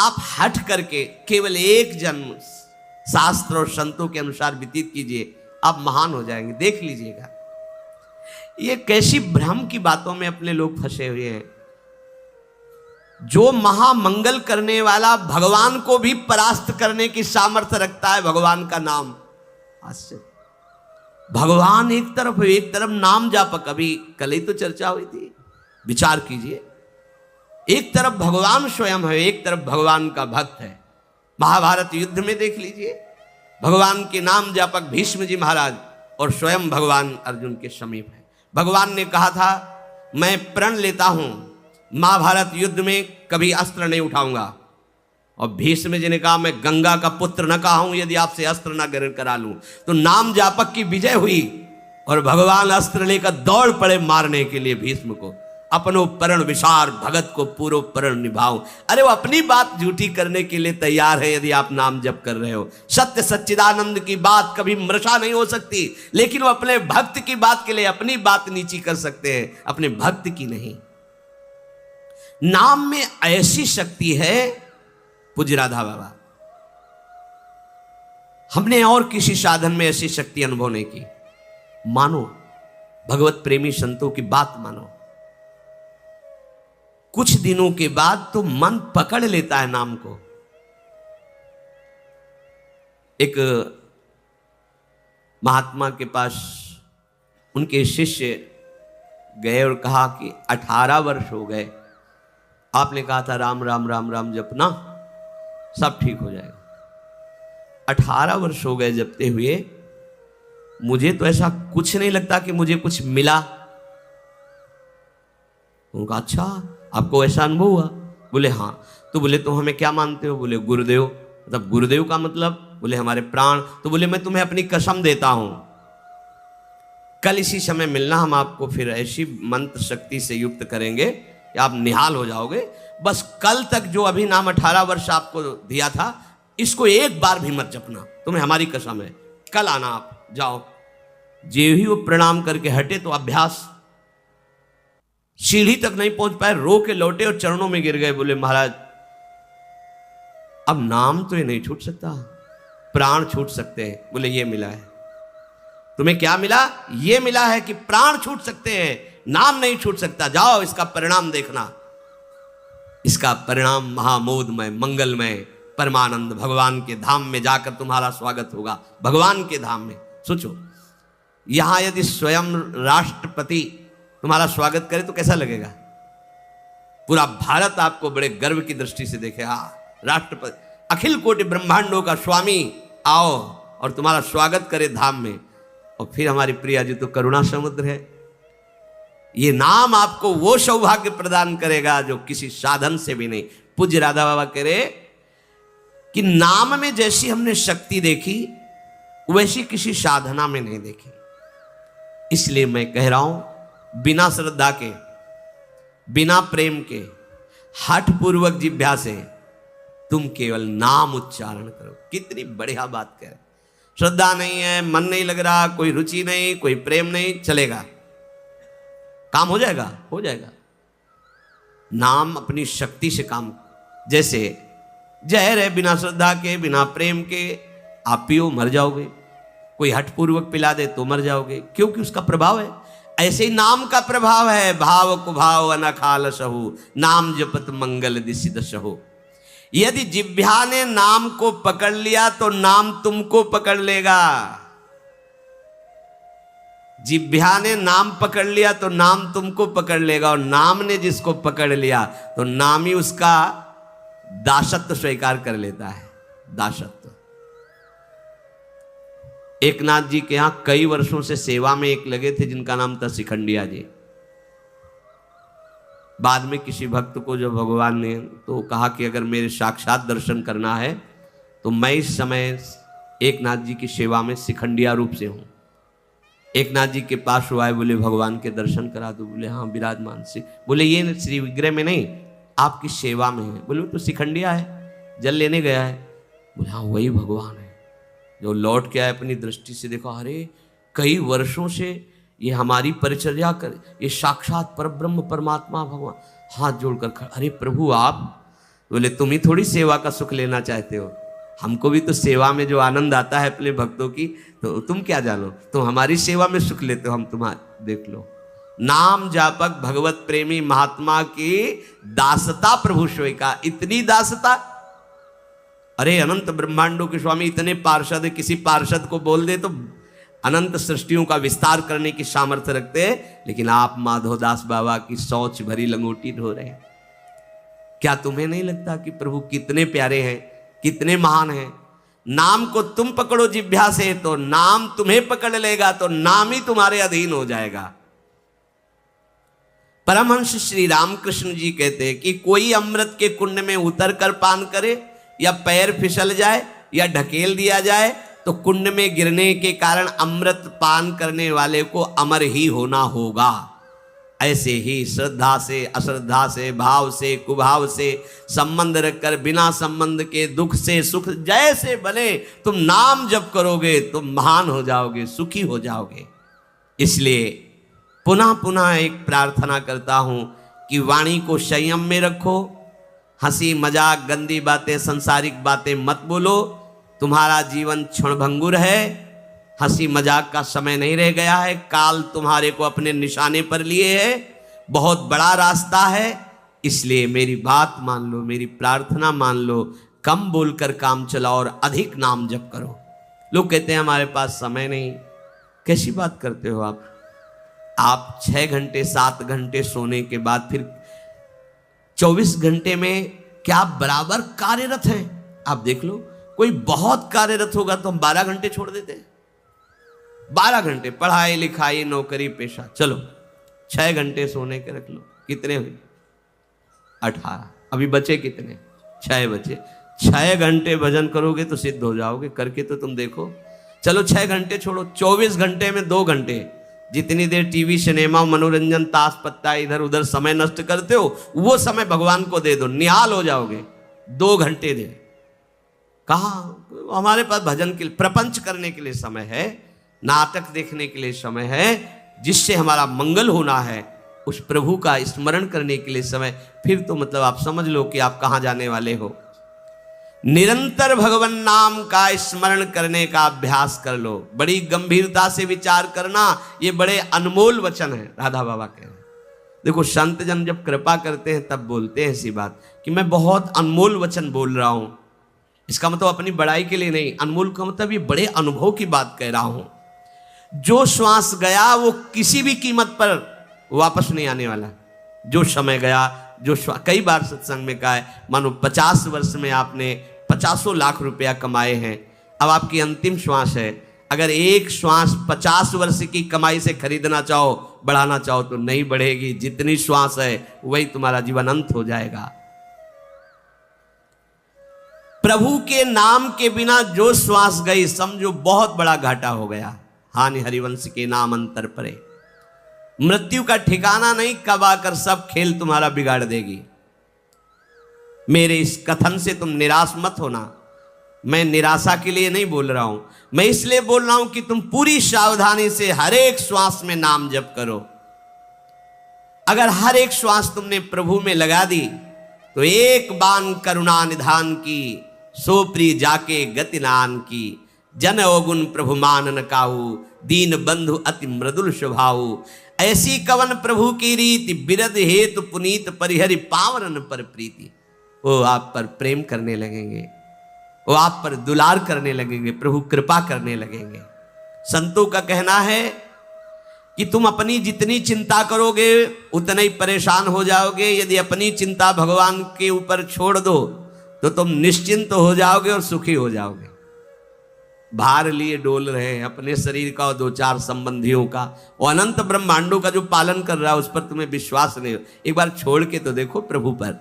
आप हट करके केवल एक जन्म शास्त्र और संतों के अनुसार व्यतीत कीजिए, आप महान हो जाएंगे। देख लीजिएगा ये कैसी भ्रम की बातों में अपने लोग फंसे हुए हैं। जो महामंगल करने वाला भगवान को भी परास्त करने की सामर्थ्य रखता है, भगवान का नाम। आश्चर्य, भगवान एक तरफ नाम जापक। अभी कल ही तो चर्चा हुई थी, विचार कीजिए। एक तरफ भगवान स्वयं है, एक तरफ भगवान का भक्त है। महाभारत युद्ध में देख लीजिए, भगवान के नाम जापक भीष्म जी महाराज और स्वयं भगवान अर्जुन के समीप है। भगवान ने कहा था मैं प्रण लेता हूं, महाभारत युद्ध में कभी अस्त्र नहीं उठाऊंगा। और भीष्म जी ने कहा मैं गंगा का पुत्र न कहा हूं यदि आपसे अस्त्र न ग्रहण करा लूं। तो नाम जापक की विजय हुई और भगवान अस्त्र लेकर दौड़ पड़े मारने के लिए भीष्म को। अपनो प्रण विशार भगत को पूरो प्रण निभाओ। अरे वो अपनी बात झूठी करने के लिए तैयार है यदि आप नाम जप कर रहे हो। सत्य सच्चिदानंद की बात कभी मृषा नहीं हो सकती, लेकिन वो अपने भक्त की बात के लिए अपनी बात नीची कर सकते हैं, अपने भक्त की नहीं। नाम में ऐसी शक्ति है, पूज्य राधा बाबा, हमने और किसी साधन में ऐसी शक्ति अनुभव नहीं की। मानो भगवत प्रेमी संतों की बात मानो, कुछ दिनों के बाद तो मन पकड़ लेता है नाम को। एक महात्मा के पास उनके शिष्य गए और कहा कि 18 वर्ष हो गए, आपने कहा था राम राम राम राम जपना सब ठीक हो जाएगा। 18 वर्ष हो गए जपते हुए, मुझे तो ऐसा कुछ नहीं लगता कि मुझे कुछ मिला। उनका अच्छा आपको ऐसा अनुभव हुआ? बोले हाँ। तो बोले तो हमें क्या मानते हो? बोले गुरुदेव। मतलब गुरुदेव का मतलब? बोले हमारे प्राण। तो बोले मैं तुम्हें अपनी कसम देता हूं, कल इसी समय मिलना, हम आपको फिर ऐसी मंत्र शक्ति से युक्त करेंगे कि आप निहाल हो जाओगे। बस कल तक जो अभी नाम 18 वर्ष आपको दिया था, इसको एक बार भी मत जपना, तुम्हें हमारी कसम है। कल आना, आप जाओ। जे ही वो प्रणाम करके हटे तो अभ्यास, सीढ़ी तक नहीं पहुंच पाए, रो के लौटे और चरणों में गिर गए। बोले महाराज अब नाम तो ये नहीं छूट सकता, प्राण छूट सकते हैं। बोले ये मिला है तुम्हें। क्या मिला? ये मिला है कि प्राण छूट सकते हैं, नाम नहीं छूट सकता। जाओ इसका परिणाम देखना। इसका परिणाम महामोदमय मंगलमय परमानंद भगवान के धाम में जाकर तुम्हारा स्वागत होगा। भगवान के धाम में सोचो, यहां यदि स्वयं राष्ट्रपति तुम्हारा स्वागत करे तो कैसा लगेगा? पूरा भारत आपको बड़े गर्व की दृष्टि से देखे। हाँ, राष्ट्रपति अखिल कोटि ब्रह्मांडों का स्वामी आओ और तुम्हारा स्वागत करे धाम में। और फिर हमारी प्रिया जी तो करुणा समुद्र है। ये नाम आपको वो सौभाग्य प्रदान करेगा जो किसी साधन से भी नहीं। पूज्य राधा बाबा कह रहे कि नाम में जैसी हमने शक्ति देखी वैसी किसी साधना में नहीं देखी। इसलिए मैं कह रहा हूं, बिना श्रद्धा के, बिना प्रेम के, हठ पूर्वक जिह्वा से तुम केवल नाम उच्चारण करो। कितनी बढ़िया बात कह रहे। श्रद्धा नहीं है, मन नहीं लग रहा, कोई रुचि नहीं, कोई प्रेम नहीं, चलेगा, काम हो जाएगा, हो जाएगा। नाम अपनी शक्ति से काम, जैसे जहर है, बिना श्रद्धा के, बिना प्रेम के आप पियो मर जाओगे। कोई हठपूर्वक पिला दे तो मर जाओगे, क्योंकि उसका प्रभाव है। ऐसे ही नाम का प्रभाव है। भाव कुभाव अनखाल सहु, नाम जपत मंगल दिसिद सहु। यदि जिह्वा ने नाम को पकड़ लिया तो नाम तुमको पकड़ लेगा। जिह्वा ने नाम पकड़ लिया तो नाम तुमको पकड़ लेगा, और नाम ने जिसको पकड़ लिया तो नाम ही उसका दासत्व स्वीकार कर लेता है। दासत्व। एकनाथ जी के यहां कई वर्षों से सेवा में एक लगे थे जिनका नाम था शिखंडिया जी। बाद में किसी भक्त को जब भगवान ने तो कहा कि अगर मेरे साक्षात दर्शन करना है तो मैं इस समय एकनाथ जी की सेवा में शिखंडिया रूप से हूं। एकनाथ जी के पास हुआ है, बोले भगवान के दर्शन करा दो। बोले हाँ विराजमान से। बोले ये श्री विग्रह में नहीं, आपकी सेवा में है। बोले तो शिखंडिया है, जल लेने गया है। बोले हाँ वही भगवान है। जो लौट के आए अपनी दृष्टि से देखा, अरे कई वर्षों से ये हमारी परिचर्या कर, ये साक्षात परब्रह्म परमात्मा भगवान। हाथ जोड़कर खड़ा, अरे प्रभु आप। बोले तुम ही थोड़ी सेवा का सुख लेना चाहते हो, हमको भी तो सेवा में जो आनंद आता है अपने भक्तों की, तो तुम क्या जानो, तुम हमारी सेवा में सुख लेते हो, हम तुम्हारा देख लो। नाम जापक भगवत प्रेमी महात्मा की दासता प्रभु सोई का। इतनी दासता, अरे अनंत ब्रह्मांडों के स्वामी इतने पार्षद, किसी पार्षद को बोल दे तो अनंत सृष्टियों का विस्तार करने की सामर्थ्य रखते हैं, लेकिन आप माधवदास बाबा की सोच भरी लंगोटी ढो रहे हैं। क्या तुम्हें नहीं लगता कि प्रभु कितने प्यारे हैं, कितने महान हैं? नाम को तुम पकड़ो जिह्वा से तो नाम तुम्हें पकड़ लेगा, तो नाम ही तुम्हारे अधीन हो जाएगा। परमहंस श्री रामकृष्ण जी कहते हैं कि कोई अमृत के कुंड में उतर कर पान करे या पैर फिसल जाए या ढकेल दिया जाए तो कुंड में गिरने के कारण अमृत पान करने वाले को अमर ही होना होगा। ऐसे ही श्रद्धा से, अश्रद्धा से, भाव से, कुभाव से संबंध रखकर बिना संबंध के दुख से सुख जैसे बने तुम नाम जप करोगे तुम महान हो जाओगे, सुखी हो जाओगे। इसलिए पुनः पुनः एक प्रार्थना करता हूं कि वाणी को संयम में रखो, हंसी मजाक गंदी बातें सांसारिक बातें मत बोलो। तुम्हारा जीवन क्षणभंगुर है, हंसी मजाक का समय नहीं रह गया है, काल तुम्हारे को अपने निशाने पर लिए है, बहुत बड़ा रास्ता है। इसलिए मेरी बात मान लो, मेरी प्रार्थना मान लो, कम बोलकर काम चलाओ और अधिक नाम जप करो। लोग कहते हैं हमारे पास समय नहीं, कैसी बात करते हो आप? 6 घंटे 7 घंटे सोने के बाद फिर 24 घंटे में क्या बराबर कार्यरत हैं? आप देख लो, कोई बहुत कार्यरत होगा तो हम 12 घंटे छोड़ देते हैं। 12 घंटे पढ़ाई लिखाई नौकरी पेशा, चलो 6 घंटे सोने के रख लो, कितने हुए? 18। अभी बचे कितने? 6 बचे। 6 घंटे भजन करोगे तो सिद्ध हो जाओगे, करके तो तुम देखो। चलो 6 घंटे छोड़ो, 24 घंटे में 2 घंटे, जितनी देर टीवी सिनेमा मनोरंजन ताश पत्ता इधर उधर समय नष्ट करते हो वो समय भगवान को दे दो, निहाल हो जाओगे। 2 घंटे दे, कहाँ हमारे पास भजन के लिए, प्रपंच करने के लिए समय है, नाटक देखने के लिए समय है, जिससे हमारा मंगल होना है, उस प्रभु का स्मरण करने के लिए समय। फिर तो मतलब आप समझ लो कि आप कहाँ जाने वाले हो। निरंतर भगवान नाम का स्मरण करने का अभ्यास कर लो, बड़ी गंभीरता से विचार करना, ये बड़े अनमोल वचन है। राधा बाबा कह रहे हैं, देखो संत जन जब कृपा करते हैं तब बोलते हैं ऐसी बात कि मैं बहुत अनमोल वचन बोल रहा हूं। इसका मतलब अपनी बड़ाई के लिए नहीं, अनमोल का मतलब ये बड़े अनुभव की बात कह रहा हूं। जो श्वास गया वो किसी भी कीमत पर वापस नहीं आने वाला। जो समय गया, जो कई बार सत्संग में कहा है, मानो 50 वर्ष में आपने 50 लाख रुपया कमाए हैं, अब आपकी अंतिम श्वास है। अगर एक श्वास 50 वर्ष की कमाई से खरीदना चाहो, बढ़ाना चाहो तो नहीं बढ़ेगी। जितनी श्वास है वही तुम्हारा जीवन अंत हो जाएगा। प्रभु के नाम के बिना जो श्वास गई समझो बहुत बड़ा घाटा हो गया। हानि हरिवंश के नाम अंतर परे, मृत्यु का ठिकाना नहीं, कब आकर सब खेल तुम्हारा बिगाड़ देगी। मेरे इस कथन से तुम निराश मत होना, मैं निराशा के लिए नहीं बोल रहा हूं, मैं इसलिए बोल रहा हूं कि तुम पूरी सावधानी से हर एक श्वास में नाम जप करो। अगर हर एक श्वास तुमने प्रभु में लगा दी तो एक बान करुणा निधान की, सोप्री जाके गति नान की, जन अवगुण प्रभु मानन काहू, दीन बंधु अति मृदुल स्वभाव। ऐसी कवन प्रभु की रीति, बिरद हेतु पुनीत परिहरि पावनन पर प्रीति। वो आप पर प्रेम करने लगेंगे, वो आप पर दुलार करने लगेंगे, प्रभु कृपा करने लगेंगे। संतों का कहना है कि तुम अपनी जितनी चिंता करोगे उतना ही परेशान हो जाओगे। यदि अपनी चिंता भगवान के ऊपर छोड़ दो तो तुम निश्चिंत हो जाओगे और सुखी हो जाओगे। भार लिए डोल रहे हैं अपने शरीर का और 2-4 संबंधियों का, और अनंत ब्रह्मांडों का जो पालन कर रहा है उस पर तुम्हें विश्वास नहीं हो। एक बार छोड़ के तो देखो प्रभु पर।